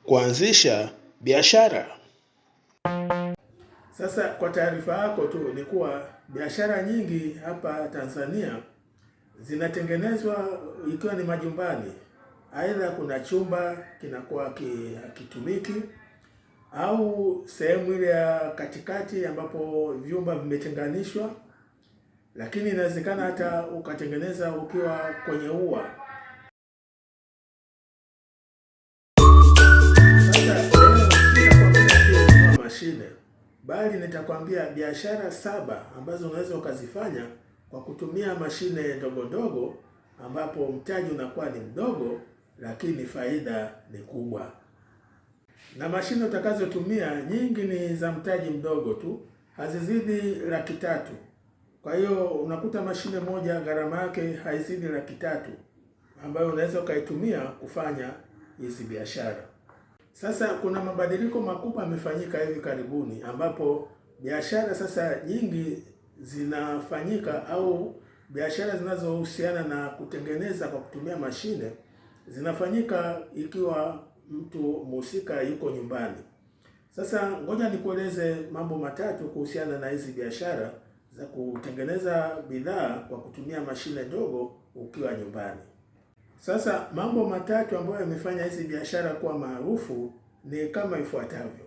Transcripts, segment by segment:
Kuanzisha biashara. Sasa kwa taarifa yako tu ni kuwa biashara nyingi hapa Tanzania zinatengenezwa ikiwa ni majumbani. Aidha kuna chumba kinakuwa hakitumiki au sehemu ile ya katikati ambapo vyumba vimetenganishwa, lakini inawezekana hata ukatengeneza ukiwa kwenye ua. Mashine, bali nitakwambia biashara 7 ambazo unaweza ukazifanya kwa kutumia mashine ndogo ndogo, ambapo mtaji unakuwa ni mdogo lakini faida ni kubwa. Na mashine utakazotumia nyingi ni za mtaji mdogo tu, hazizidi Laki3. Kwa hiyo unakuta mashine moja gharama yake haizidi Laki3, ambayo unaweza ukaitumia kufanya hizi biashara. Sasa kuna mabadiliko makubwa yamefanyika hivi karibuni, ambapo biashara sasa nyingi zinafanyika, au biashara zinazohusiana na kutengeneza kwa kutumia mashine zinafanyika ikiwa mtu mhusika yuko nyumbani. Sasa ngoja nikueleze mambo matatu kuhusiana na hizi biashara za kutengeneza bidhaa kwa kutumia mashine ndogo ukiwa nyumbani. Sasa mambo matatu ambayo yamefanya hizi biashara kuwa maarufu ni kama ifuatavyo.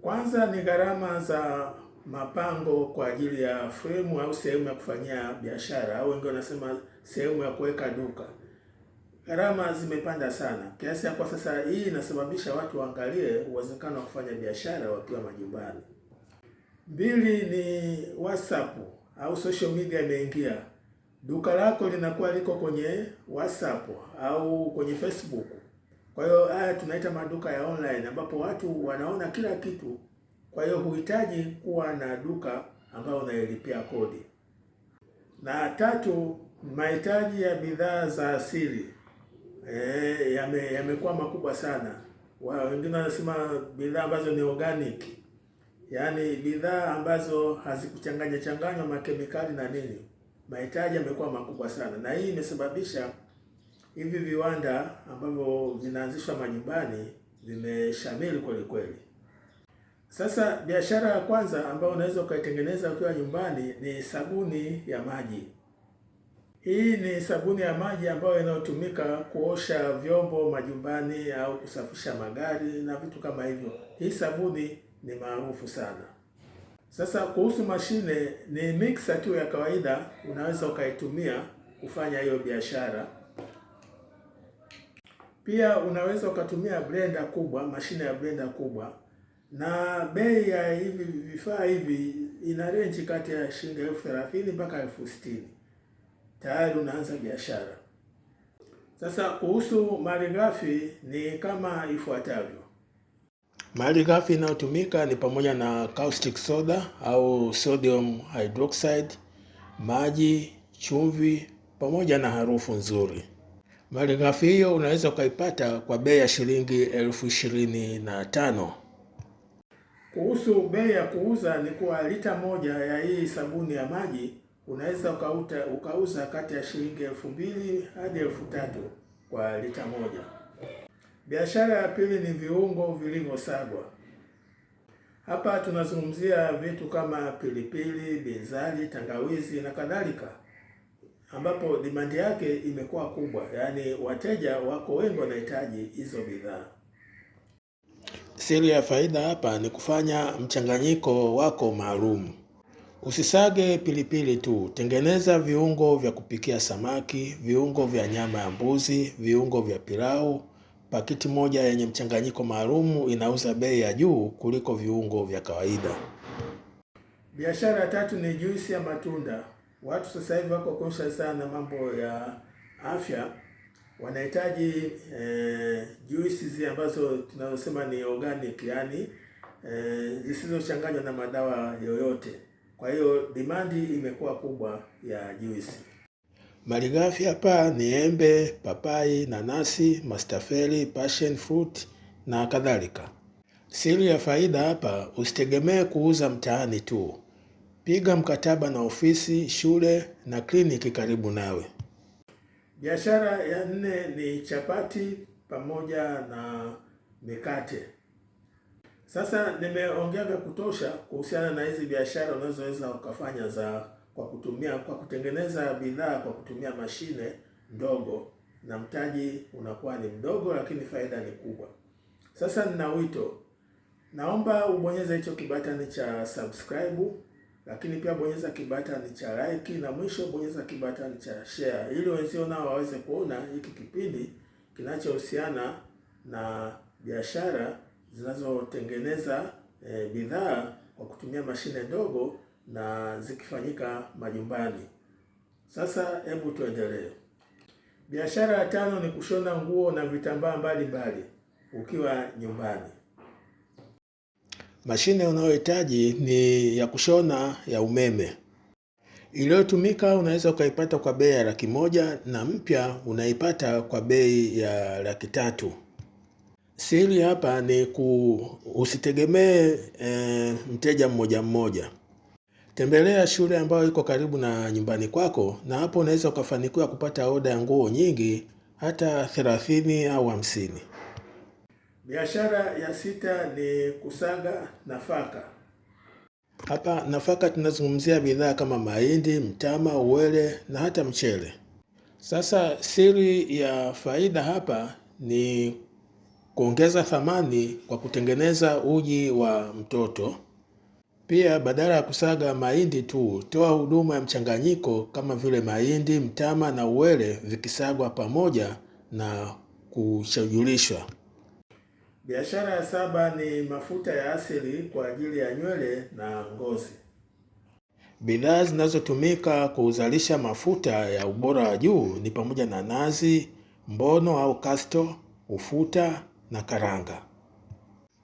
Kwanza ni gharama za mapango kwa ajili ya fremu au sehemu ya kufanyia biashara, au wengine wanasema sehemu ya kuweka duka. Gharama zimepanda sana kiasi ya kwa sasa hii inasababisha watu waangalie uwezekano wa kufanya biashara wakiwa majumbani. 2 ni WhatsApp au social media imeingia. Duka lako linakuwa liko kwenye WhatsApp au kwenye Facebook. Kwa hiyo haya tunaita maduka ya online, ambapo watu wanaona kila kitu. Kwa hiyo huhitaji kuwa na duka ambao unailipia kodi. Na 3, mahitaji ya bidhaa za asili yamekuwa makubwa sana. Wengine wanasema bidhaa ambazo ni organic, yaani bidhaa ambazo hazikuchanganywa makemikali na nini. Mahitaji yamekuwa makubwa sana, na hii imesababisha hivi viwanda ambavyo vinaanzishwa majumbani vimeshamiri kweli kweli. Sasa biashara ya kwanza ambayo unaweza ukaitengeneza ukiwa nyumbani ni sabuni ya maji. Hii ni sabuni ya maji ambayo inayotumika kuosha vyombo majumbani au kusafisha magari na vitu kama hivyo. Hii sabuni ni maarufu sana. Sasa kuhusu mashine, ni mixer tu ya kawaida unaweza ukaitumia kufanya hiyo biashara. Pia unaweza ukatumia blender kubwa, mashine ya blender kubwa. Na bei ya hivi vifaa hivi ina range kati ya shilingi 30,000 mpaka 60,000. Tayari unaanza biashara. Sasa kuhusu malighafi ni kama ifuatavyo. Malighafi inayotumika ni pamoja na caustic soda au sodium hydroxide, maji, chumvi pamoja na harufu nzuri. Malighafi hiyo unaweza ukaipata kwa bei ya shilingi 25,000. Kuhusu bei ya kuuza ni kuwa lita moja ya hii sabuni ya maji unaweza ukauza kati ya shilingi 2,000 hadi 3,000 kwa lita moja. Biashara ya pili ni viungo vilivyosagwa. Hapa tunazungumzia vitu kama pilipili, bizari, tangawizi na kadhalika, ambapo demand yake imekuwa kubwa, yaani wateja wako wengi wanahitaji hizo bidhaa. Siri ya faida hapa ni kufanya mchanganyiko wako maalum. Usisage pilipili tu, tengeneza viungo vya kupikia samaki, viungo vya nyama ya mbuzi, viungo vya pilau. Pakiti moja yenye mchanganyiko maalum inauza bei ya juu kuliko viungo vya kawaida. Biashara ya 3 ni juisi ya matunda. Watu sasa hivi wako conscious sana mambo ya afya. Wanahitaji juisi ambazo tunasema ni organic, yani zisizochanganywa na madawa yoyote. Kwa hiyo demand imekuwa kubwa ya juisi. Malighafi hapa ni embe, papai, nanasi, mastafeli, passion fruit na kadhalika. Siri ya faida hapa, usitegemee kuuza mtaani tu. Piga mkataba na ofisi, shule na kliniki karibu nawe. Biashara ya 4 ni chapati pamoja na mikate. Sasa nimeongea vya kutosha kuhusiana na hizi biashara unazoweza ukafanya kwa kutengeneza bidhaa kwa kutumia mashine ndogo, na mtaji unakuwa ni mdogo lakini faida ni kubwa. Sasa nina wito, naomba ubonyeze hicho kibatani cha subscribe, lakini pia bonyeza kibatani cha like, na mwisho bonyeza kibatani cha share ili wenzio nao waweze kuona hiki kipindi kinachohusiana na biashara zinazotengeneza bidhaa kwa kutumia mashine ndogo na zikifanyika majumbani. Sasa hebu tuendelee. Biashara ya tano ni kushona nguo na vitambaa mbalimbali ukiwa nyumbani. Mashine unayohitaji ni ya kushona ya umeme. Iliyotumika unaweza ukaipata kwa bei ya Raki1 na mpya unaipata kwa bei ya Raki3. Siri hapa ni usitegemee mteja mmoja mmoja. Tembelea shule ambayo iko karibu na nyumbani kwako, na hapo unaweza ukafanikiwa kupata oda ya nguo nyingi hata 30 au 50. Biashara ya sita ni kusaga nafaka. Hapa nafaka tunazungumzia bidhaa kama mahindi, mtama, uwele na hata mchele. Sasa siri ya faida hapa ni kuongeza thamani kwa kutengeneza uji wa mtoto. Pia badala ya kusaga mahindi tu, toa huduma ya mchanganyiko kama vile mahindi, mtama na uwele vikisagwa pamoja na kushajulishwa. Biashara ya saba ni mafuta ya asili kwa ajili ya nywele na ngozi. Bidhaa zinazotumika kuzalisha mafuta ya ubora wa juu ni pamoja na nazi, mbono au kasto, ufuta na karanga.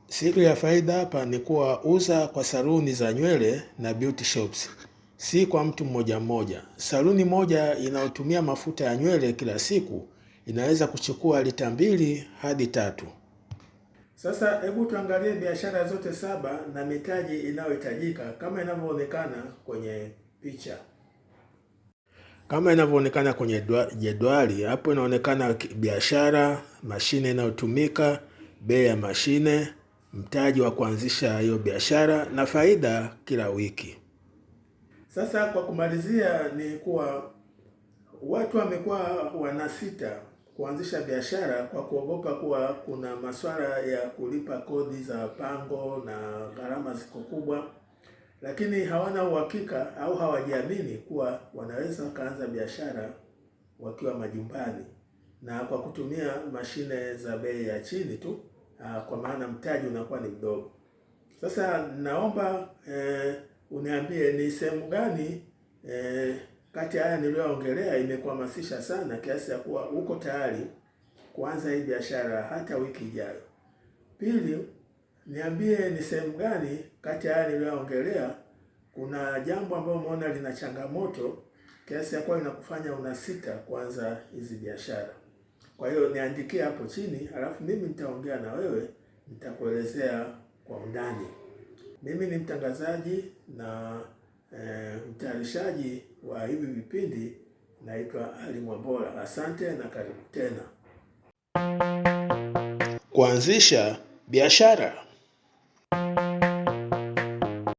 Siri ya faida hapa ni kuwa uza kwa saluni za nywele na beauty shops, si kwa mtu mmoja mmoja. Saluni moja inayotumia mafuta ya nywele kila siku inaweza kuchukua lita 2 hadi 3. Sasa hebu tuangalie biashara zote saba na mitaji inayohitajika kama inavyoonekana kwenye picha. Kama inavyoonekana kwenye jedwali hapo, inaonekana biashara, mashine inayotumika, bei ya mashine, mtaji wa kuanzisha hiyo biashara na faida kila wiki. Sasa kwa kumalizia ni kuwa watu wamekuwa wanasita kuanzisha biashara kwa kuogopa kuwa kuna masuala ya kulipa kodi za pango na gharama ziko kubwa, lakini hawana uhakika au hawajiamini kuwa wanaweza wakaanza biashara wakiwa majumbani na kwa kutumia mashine za bei ya chini tu, kwa maana mtaji unakuwa ni mdogo. Sasa naomba uniambie ni sehemu gani kati haya niliyoongelea imekuhamasisha sana kiasi ya kuwa uko tayari kuanza hii biashara hata wiki ijayo. Pili, niambie ni sehemu gani kati haya niliyoongelea kuna jambo ambalo umeona lina changamoto kiasi ya kuwa inakufanya unasita kuanza hizi biashara. Kwa hiyo niandikie hapo chini, alafu mimi nitaongea na wewe, nitakuelezea kwa undani. Mimi ni mtangazaji na mtayarishaji wa hivi vipindi, naitwa Ali Mwambola. Asante na karibu tena. Kuanzisha biashara.